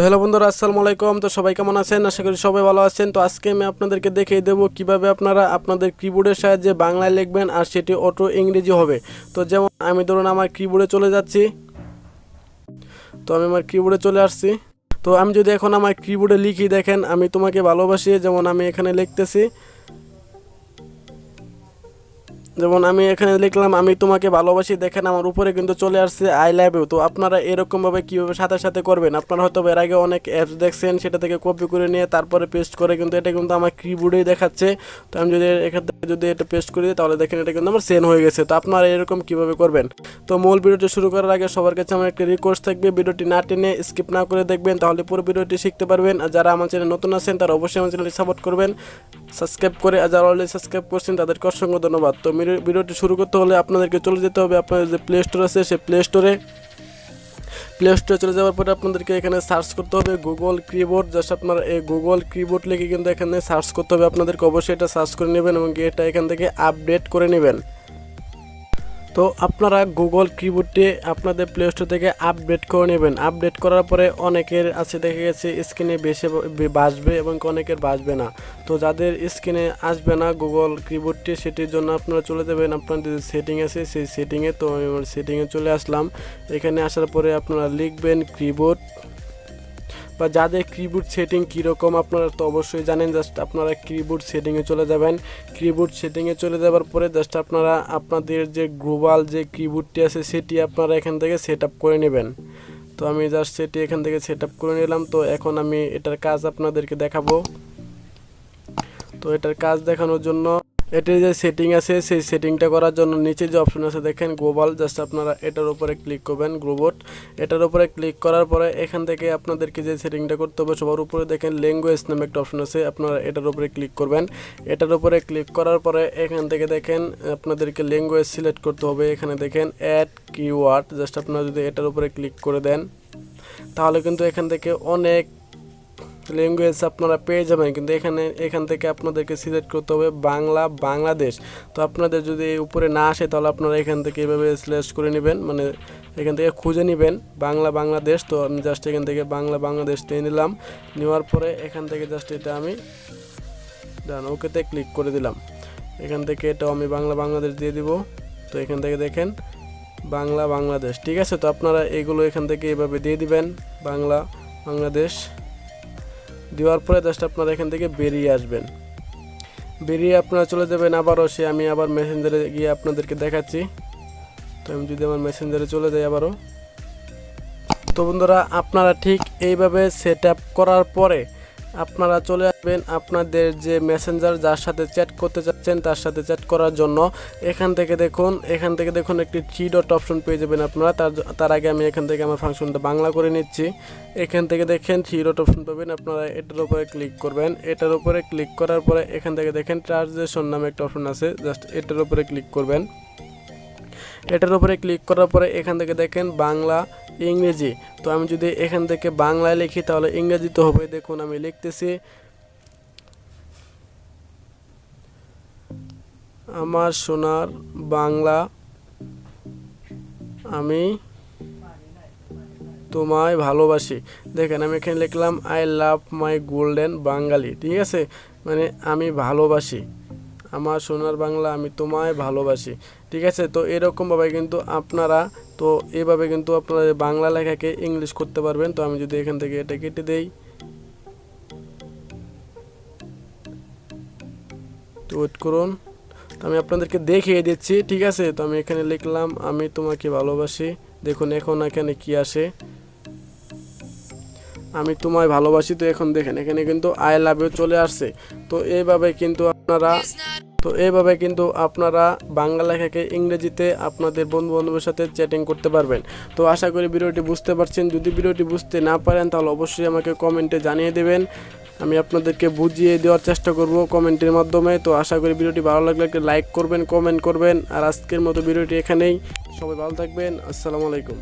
Hello বন্ধুরা, আসসালামু আলাইকুম। তো সবাই কেমন আছেন? আশা করি সবাই ভালো আছেন। তো আজকে আমি আপনাদেরকে দেখিয়ে দেবো কিভাবে আপনারা আপনাদের কিবোর্ডের সাহায্যে বাংলায় লিখবেন আর সেটি অটো ইংরেজি হবে। তো যেমন আমি ধরুন আমার কিবোর্ডে চলে যাচ্ছি। তো আমি আমার কিবোর্ডে চলে আসছি। তো আমি যদি এখন আমার কিবোর্ডে লিখি, দেখেন আমি তোমাকে ভালোবাসি, যেমন আমি এখানে লিখতেছি, যেমন আমি এখানে লিখলাম আমি তোমাকে ভালোবাসি। দেখেন আমার উপরে কিন্তু চলে আসছে আই লাভ ইউ। তো আপনারা এরকমভাবে কীভাবে সাথে সাথে করবেন, আপনারা হয়তো এর আগে অনেক অ্যাপস দেখছেন, সেটা থেকে কপি করে নিয়ে তারপরে পেস্ট করে, কিন্তু এটা কিন্তু আমার কিবোর্ডেই দেখাচ্ছে। তো আমি যদি এখান থেকে যদি এটা পেস্ট করি তাহলে দেখেন এটা কিন্তু আমার সেন্ড হয়ে গেছে। তো আপনারা এরকম কীভাবে করবেন। তো মূল ভিডিওটি শুরু করার আগে সবার কাছে আমার একটা রিকোয়েস্ট থাকবে, ভিডিওটি না টেনে স্কিপ না করে দেখবেন, তাহলে পুরো ভিডিওটি শিখতে পারবেন। আর যারা আমার চ্যানেলে নতুন আছেন তারা অবশ্যই আমার চ্যানেলটি সাপোর্ট করবেন সাবস্ক্রাইব করে। আর যারা অলরেডি সাবস্ক্রাইব করছেন তাদেরকে অসংখ্য ধন্যবাদ। তো ভিডিওটি শুরু করতে হলে আপনাদেরকে চলে যেতে হবে আপনাদের যে প্লে স্টোর আছে, সেই প্লে স্টোরে চলে যাওয়ার পরে আপনাদেরকে এখানে সার্চ করতে হবে গুগল কিবোর্ড। জাস্ট আপনারা এই গুগল কিবোর্ড লিখে কিন্তু এখানে সার্চ করতে হবে। আপনাদেরকে অবশ্যই এটা সার্চ করে নেবেন এবং এটা এখান থেকে আপডেট করে নেবেন। তো আপনারা গুগল কিবোর্ডটি আপনাদের প্লে স্টোর থেকে আপডেট করে নেবেন। আপডেট করার পরে অনেকের আছে দেখা গেছে স্ক্রিনে বেশি বাসবে এবং অনেকের বাসবে না। তো যাদের স্ক্রিনে আসবে না গুগল কিবোর্ডটি, সেটির জন্য আপনারা চলে যাবেন আপনাদের যে সেটিং আছে সেই সেটিংয়ে। তো আমি আমার সেটিংয়ে চলে আসলাম। এখানে আসার পরে আপনারা লিখবেন কিবোর্ড, বা যাদের কিবোর্ড সেটিং কীরকম আপনারা তো অবশ্যই জানেন। জাস্ট আপনারা কিবোর্ড সেটিংয়ে চলে যাবেন। কিবোর্ড সেটিংয়ে চলে যাওয়ার পরে জাস্ট আপনারা আপনাদের যে গ্লোবাল যে কিবোর্ডটি আছে সেটি আপনারা এখান থেকে সেট আপ করে নেবেন। তো আমি জাস্ট সেটি এখান থেকে সেট আপ করে নিলাম। তো এখন আমি এটার কাজ আপনাদেরকে দেখাবো। তো এটার কাজ দেখানোর জন্য এটির যে সেটিং আছে সেই সেটিংটা করার জন্য নিচে যে অপশন আছে দেখেন গ্লোবাল, জাস্ট আপনারা এটার উপরে ক্লিক করবেন গ্লোবাল। এটার উপরে ক্লিক করার পরে এখান থেকে আপনাদেরকে যে সেটিংটা করতে হবে সবার উপরে দেখেন ল্যাঙ্গুয়েজ নামে একটা অপশন আছে, আপনারা এটার উপরে ক্লিক করবেন। এটার উপরে ক্লিক করার পরে এখান থেকে দেখেন আপনাদেরকে ল্যাঙ্গুয়েজ সিলেক্ট করতে হবে। এখানে দেখেন অ্যাড কিওয়ার্ড, জাস্ট আপনারা যদি এটার উপরে ক্লিক করে দেন তাহলে কিন্তু এখান থেকে অনেক ল্যাঙ্গুয়েজ আপনারা পেয়ে যাবেন। কিন্তু এখান থেকে আপনাদেরকে সিলেক্ট করতে হবে বাংলা বাংলাদেশ। তো আপনাদের যদি উপরে না আসে তাহলে আপনারা এখান থেকে এভাবে সিলেক্ট করে নেবেন, মানে এখান থেকে খুঁজে নেবেন বাংলা বাংলাদেশ। তো আমি জাস্ট এখান থেকে বাংলা বাংলাদেশ নিয়ে নিলাম। নেওয়ার পরে এখান থেকে জাস্ট এটা আমি ডান ওকেতে ক্লিক করে দিলাম। এখান থেকে এটাও আমি বাংলা বাংলাদেশ দিয়ে দিব। তো এখান থেকে দেখেন বাংলা বাংলাদেশ, ঠিক আছে। তো আপনারা এগুলো এখান থেকে এভাবে দিয়ে দিবেন বাংলা বাংলাদেশ। দেওয়ার পরে জাস্ট আপনারা এখান থেকে বেরিয়ে আসবেন। বেরিয়ে আপনারা চলে যাবেন আবারও আমি আবার মেসেঞ্জারে গিয়ে আপনাদেরকে দেখাচ্ছি। তো আমি যদি আমার মেসেঞ্জারে চলে যাই আবারও, তো বন্ধুরা আপনারা ঠিক এইভাবে সেট আপ করার পরে আপনারা চলে আসবেন আপনাদের যে মেসেঞ্জার যার সাথে চ্যাট করতে চাচ্ছেন তার সাথে চ্যাট করার জন্য। এখান থেকে দেখুন একটি থ্রি ডট অপশন পেয়ে যাবেন আপনারা। তার আগে আমি এখান থেকে আমার ফাংশনটা বাংলা করে নিচ্ছি। এখান থেকে দেখেন থ্রি ডট অপশন পাবেন, আপনারা এটার উপরে ক্লিক করবেন। এটার উপরে ক্লিক করার পরে এখান থেকে দেখেন ট্রান্সলেশন নামে একটা অপশন আছে, জাস্ট এটার উপরে ক্লিক করবেন। এটার উপরে ক্লিক করার পরে এখান থেকে দেখেন বাংলা ইংরেজি। তো আমি যদি এখান থেকে বাংলায় লিখি তাহলে ইংরেজিতে হবে। দেখুন আমি লিখতেছি আমার সোনার বাংলা আমি তোমায় ভালোবাসি। দেখেন আমি এখানে লিখলাম আই লাভ মাই গোল্ডেন বাঙালি, ঠিক আছে, মানে আমি ভালোবাসি আমার সোনার বাংলা আমি তোমায় ভালোবাসি, ঠিক আছে। তো এরকমভাবে কিন্তু আপনারা এভাবে কিন্তু আপনারা বাংলা লেখাকে ইংলিশ করতে পারবেন। তো আমি যদি এখান থেকে এটা কেটে দেই, তো ওয়েট করুন, তো আমি আপনাদেরকে দেখিয়ে দিচ্ছি, ঠিক আছে। তো আমি এখানে লিখলাম আমি তোমাকে ভালোবাসি। দেখুন এখন এখানে কি আসে, আমি তোমায় ভালোবাসি। তো এখন দেখেন এখানে কিন্তু আই লাভ ইউ চলে আসছে। তো এইভাবে কিন্তু আপনারা বাংলা লেখাকে ইংরেজিতে আপনাদের বন্ধু বান্ধবের সাথে চ্যাটিং করতে পারবেন। তো আশা করি ভিডিওটি বুঝতে পারছেন। যদি ভিডিওটি বুঝতে না পারেন তাহলে অবশ্যই আমাকে কমেন্টে জানিয়ে দেবেন, আমি আপনাদেরকে বুঝিয়ে দেওয়ার চেষ্টা করব কমেন্টের মাধ্যমে। তো আশা করি ভিডিওটি ভালো লাগলে একটা লাইক করবেন, কমেন্ট করবেন। আর আজকের মতো ভিডিওটি এখানেই, সবাই ভালো থাকবেন, আসসালামু আলাইকুম।